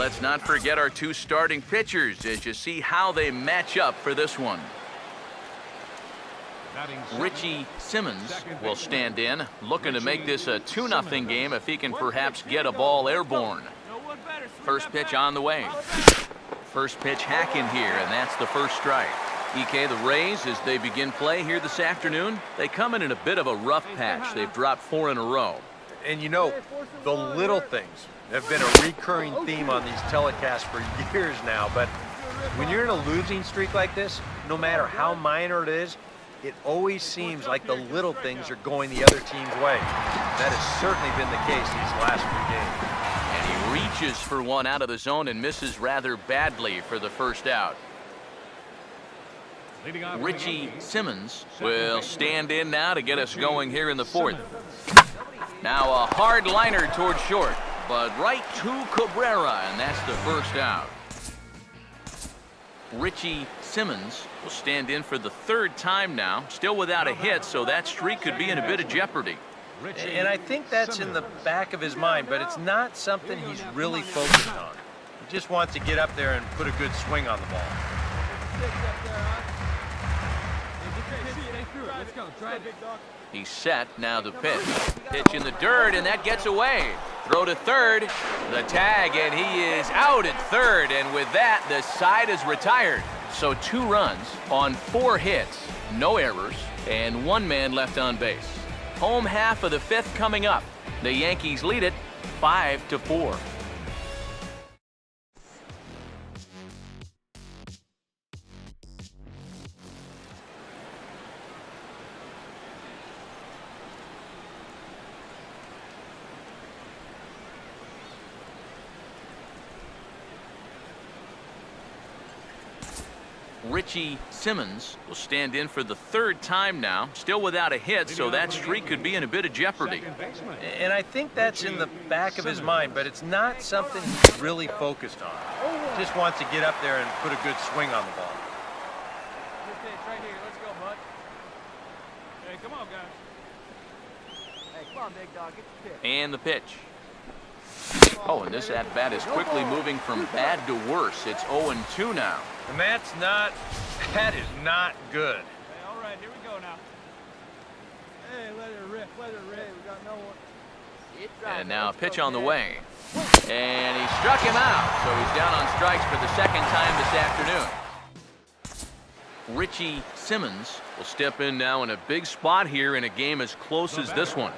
let's not forget our two starting pitchers as you see how they match up for this one. Richie Simmons will stand in, looking to make this a 2-0 game if he can perhaps get a ball airborne. First pitch on the way. First pitch hacking here, and that's the first strike. EK, the Rays, as they begin play here this afternoon, they come in a bit of a rough patch. They've dropped 4 in a row. And you know, the little things have been a recurring theme on these telecasts for years now, but when you're in a losing streak like this, no matter how minor it is, it always seems like the little things are going the other team's way. That has certainly been the case these last few games. And he reaches for one out of the zone and misses rather badly for the first out. Richie Simmons will stand in now to get us going here in the fourth. Now a hard liner towards short, but right to Cabrera, and that's the first out. Richie Simmons will stand in for the third time now, still without a hit, so that streak could be in a bit of jeopardy. And I think that's in the back of his mind, but it's not something he's really focused on. He just wants to get up there and put a good swing on the ball. He's set, now the pitch. Pitch in the dirt, and that gets away. Throw to third, the tag, and he is out at third, and with that, the side is retired. So 2 runs on 4 hits, no errors, and 1 man left on base. Home half of the 5th coming up. The Yankees lead it 5-4. Richie Simmons will stand in for the third time now, still without a hit, so that streak could be in a bit of jeopardy. And I think that's in the back of his mind, but it's not something he's really focused on. He just wants to get up there and put a good swing on the ball. Right here, let's go, bud. Hey, come on, guys. Hey, come on, big dog, get the pitch. And the pitch. Oh, and this at-bat is quickly moving from bad to worse. It's 0-2 now. And that is not good. Hey, all right, here we go now. Hey, let it rip, we got no one. And now a pitch on the way. And he struck him out, so he's down on strikes for the second time this afternoon. Richie Simmons will step in now in a big spot here in a game as close as this one.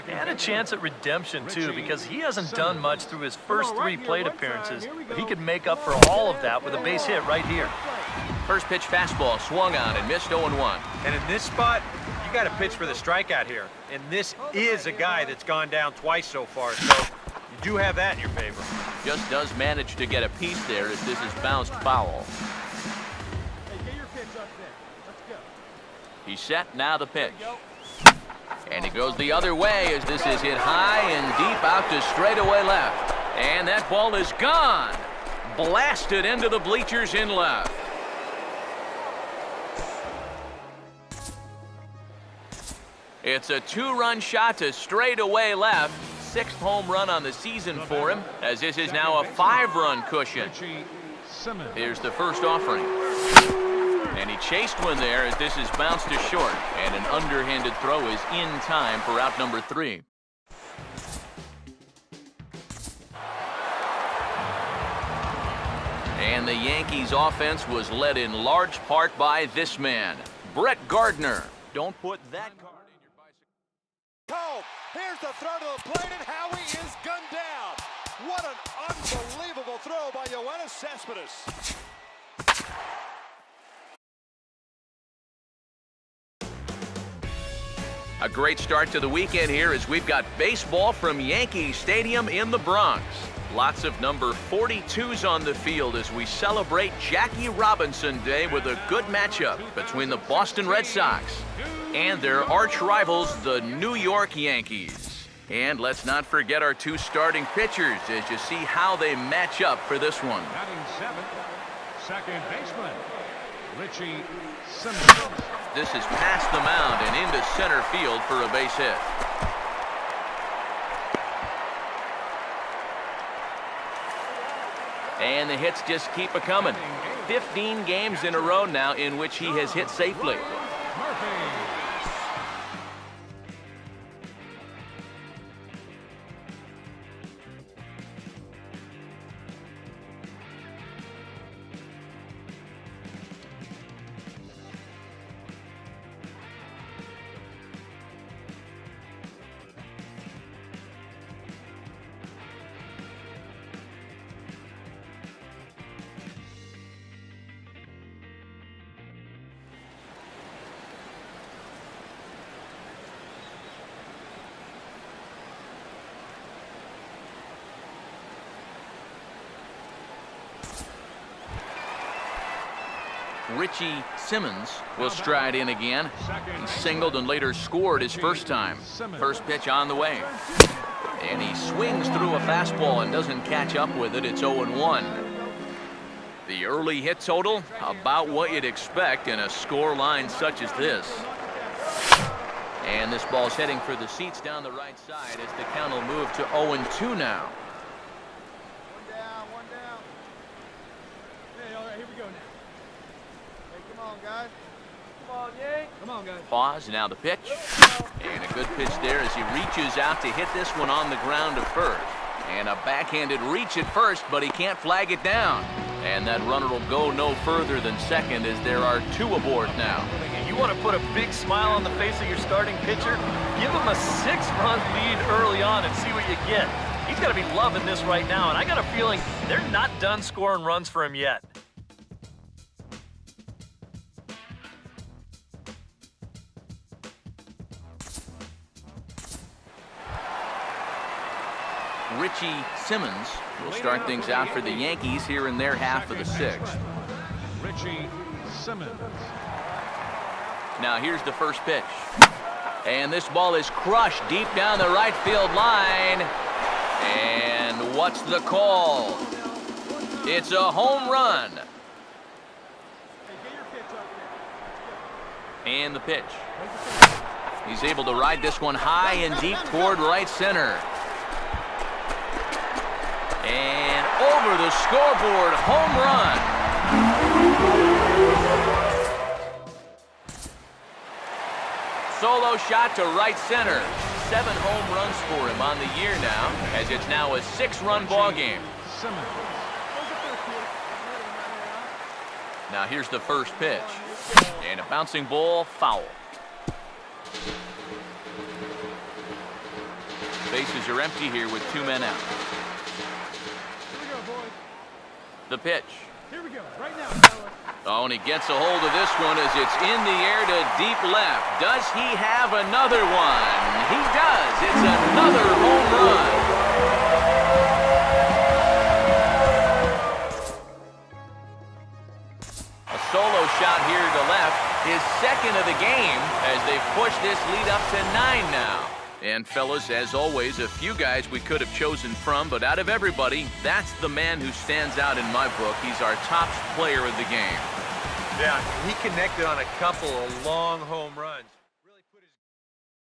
And a chance at redemption, too, because he hasn't done much through his first 3 plate appearances, but he could make up for all of that with a base hit right here. First pitch fastball swung on and missed 0-1. And in this spot, you got to pitch for the strikeout here. And this is a guy that's gone down twice so far, so you do have that in your favor. Just does manage to get a piece there as this is bounced foul. Hey, get your pitch up there. Let's go. He's set, now the pitch. And it goes the other way as this is hit high and deep out to straightaway left. And that ball is gone. Blasted into the bleachers in left. It's a 2-run shot to straightaway left. 6th home run on the season for him, as this is now a 5-run cushion. Here's the first offering. And he chased one there as this is bounced to short. And an underhanded throw is in time for out number 3. And the Yankees offense was led in large part by this man, Brett Gardner. Don't put that card in your bicycle. Here's the throw to the plate, and Howie is gunned down. What an unbelievable throw by Yoenis Cespedes. A great start to the weekend here as we've got baseball from Yankee Stadium in the Bronx. Lots of number 42s on the field as we celebrate Jackie Robinson Day with a good matchup between the Boston Red Sox and their arch rivals, the New York Yankees. And let's not forget our 2 starting pitchers as you see how they match up for this one. Batting 7th, second baseman, Richie Simmons. This is past the mound and into center field for a base hit. And the hits just keep a-coming. 15 games in a row now in which he has hit safely. Murphy. Richie Simmons will stride in again. He singled and later scored his first time. First pitch on the way. And he swings through a fastball and doesn't catch up with it. It's 0-1. The early hit total, about what you'd expect in a score line such as this. And this ball's heading for the seats down the right side as the count will move to 0-2 now. One down. Hey, all right, here we go now. Hey, come on, guys. Come on, Yank. Come on, guys. Pause, now the pitch. And a good pitch there as he reaches out to hit this one on the ground to first. And a backhanded reach at first, but he can't flag it down. And that runner will go no further than second as there are two aboard now. You want to put a big smile on the face of your starting pitcher? Give him a 6-run lead early on and see what you get. He's got to be loving this right now, and I got a feeling they're not done scoring runs for him yet. Richie Simmons will start things out for the Yankees here in their half of the sixth. Richie Simmons. Now here's the first pitch. And this ball is crushed deep down the right field line. And what's the call? It's a home run. And the pitch. He's able to ride this one high and deep toward right center. And over the scoreboard, home run. Solo shot to right center. 7 home runs for him on the year now, as it's now a 6-run ball game. Simmons. Now here's the first pitch. And a bouncing ball, foul. Bases are empty here with 2 men out. The pitch. Here we go, right now, fellas. Oh, and he gets a hold of this one as it's in the air to deep left. Does he have another one? He does. It's another home run. A solo shot here to left. His second of the game as they've pushed this lead up to 9 now. And fellas, as always, a few guys we could have chosen from, but out of everybody, that's the man who stands out in my book. He's our top player of the game. Yeah, he connected on a couple of long home runs.